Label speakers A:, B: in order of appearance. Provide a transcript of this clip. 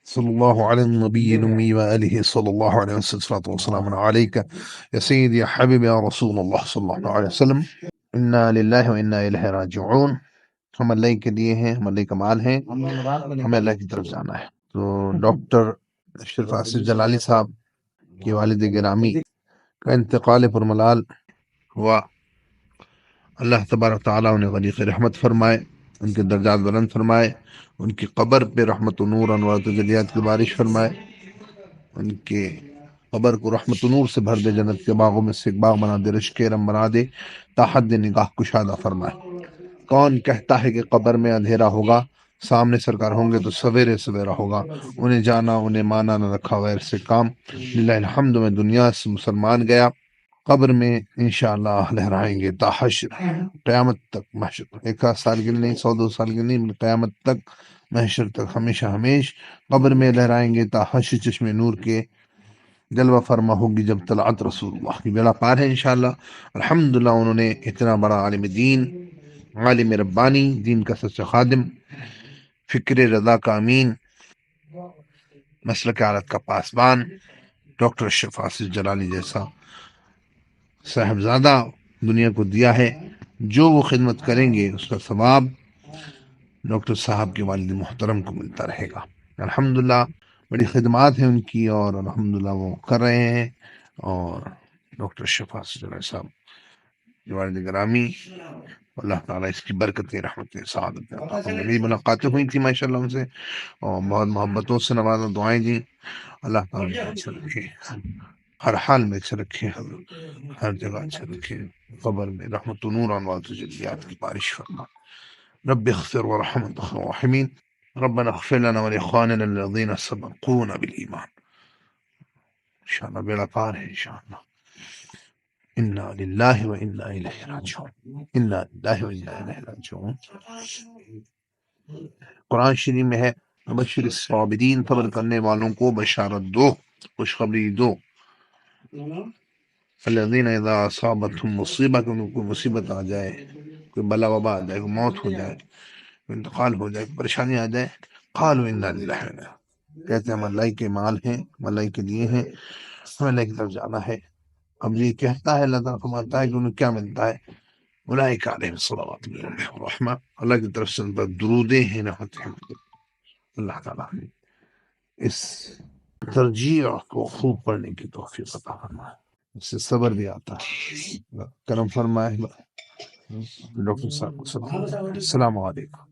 A: صلى الله على النبي الأمي وآله صلى الله عليه وسلم. الصلاة والسلام عليك يا سيدي يا حبيبي يا رسول اللہ صلی اللہ علیہ وسلم. انا للہ و انا الیہ راجعون. ہم اللہ کے لیے ہیں، ہم اللہ کا مال ہیں، ہمیں اللہ کی طرف جانا ہے. تو ڈاکٹر اشرف آصف جلالی صاحب کے والد گرامی کا انتقال پرملال ہوا. اللہ تبارک تعالیٰ انہیں غریق رحمت فرمائے، ان کے درجات بلند فرمائے، ان کی قبر پہ رحمت و نور انوار تجلیات کی بارش فرمائے، ان کے قبر کو رحمت و نور سے بھر دے، جنت کے باغوں میں سے ایک باغ بنا دے، رشک کرم بنا دے، تاحد نگاہ کشادہ فرمائے. کون کہتا ہے کہ قبر میں اندھیرا ہوگا، سامنے سرکار ہوں گے تو سویرے سویرا ہوگا. انہیں جانا انہیں مانا نہ رکھا غیر سے کام. للہ الحمد، میں دنیا سے مسلمان گیا، قبر میں انشاءاللہ لہرائیں گے تا حشر، قیامت تک محشر. 1 سال کے لیے نہیں، 100 2 سال کے نہیں، قیامت تک، محشر تک، ہمیشہ ہمیش قبر میں لہرائیں گے تا حشر. چشم نور کے جلوہ فرما ہوگی جب طلعت رسول اللہ کی. بیڑا پار ہے انشاءاللہ. الحمدللہ انہوں نے اتنا بڑا عالم دین، عالم ربانی، دین کا سچا خادم، فکر رضا کا امین، مسلک عالت کا پاسبان، ڈاکٹر اشرف آصف جلالی جیسا صاحبزادہ دنیا کو دیا ہے. جو وہ خدمت کریں گے اس کا ثواب ڈاکٹر صاحب کے والد محترم کو ملتا رہے گا. الحمدللہ بڑی خدمات ہیں ان کی، اور الحمدللہ وہ کر رہے ہیں. اور ڈاکٹر اشرف آصف جلالی صاحب کے والد گرامی، اللہ تعالیٰ اس کی برکتیں، رحمتیں، سعادت. میری ملاقاتیں ہوئی تھی ماشاءاللہ ان سے، اور بہت محبتوں سے نوازا، دعائیں دیں. اللہ تعالیٰ اچھا رکھے، ہر حال میں اچھا رکھے، ہر جگہ اچھا رکھے. قبر میں رحمت و نور انوار تجلیات کی بارش فرما. رب اغفر ورحم انت خير الراحمين. ربنا اغفر لنا ولاخواننا الذين سبقونا بالایمان. انشاءاللہ بیڑا پار ہے انشاءاللہ. انا للہ و انا الیہ راجعون. انا للہ و انا الیہ راجعون. قرآن شریف میں ہے، بشر الصابرین، صبر کرنے والوں کو بشارت دو، خوشخبری دو. الذین اذا اصابتهم مصیبہ، کہ انہیں کوئی مصیبت آ جائے، کوئی بلا وبا آ جائے، کوئی موت ہو جائے، کوئی انتقال ہو جائے، کوئی پریشانی آ جائے، قالوا انا للہ و انا، کہتے ہیں ہم اللہ کے مال ہیں، ہم اللہ کے لیے ہیں، ہمیں اللہ کی طرف جانا ہے. اب یہ کہتا ہے، اللہ تعالیٰ فرماتا ہے کہ انہیں کیا ملتا ہے؟ اولئک علیہم صلوات من ربہم ورحمہ، اللہ کی طرف سے ان پر درودیں ہیں، رحمت ہیں. اللہ تعالیٰ اس ترجیح کو خوب پڑھنے کی توفیق عطا فرمائے، اس سے صبر بھی آتا ہے. کرم فرمائے ڈاکٹر صاحب کو. السلام علیکم.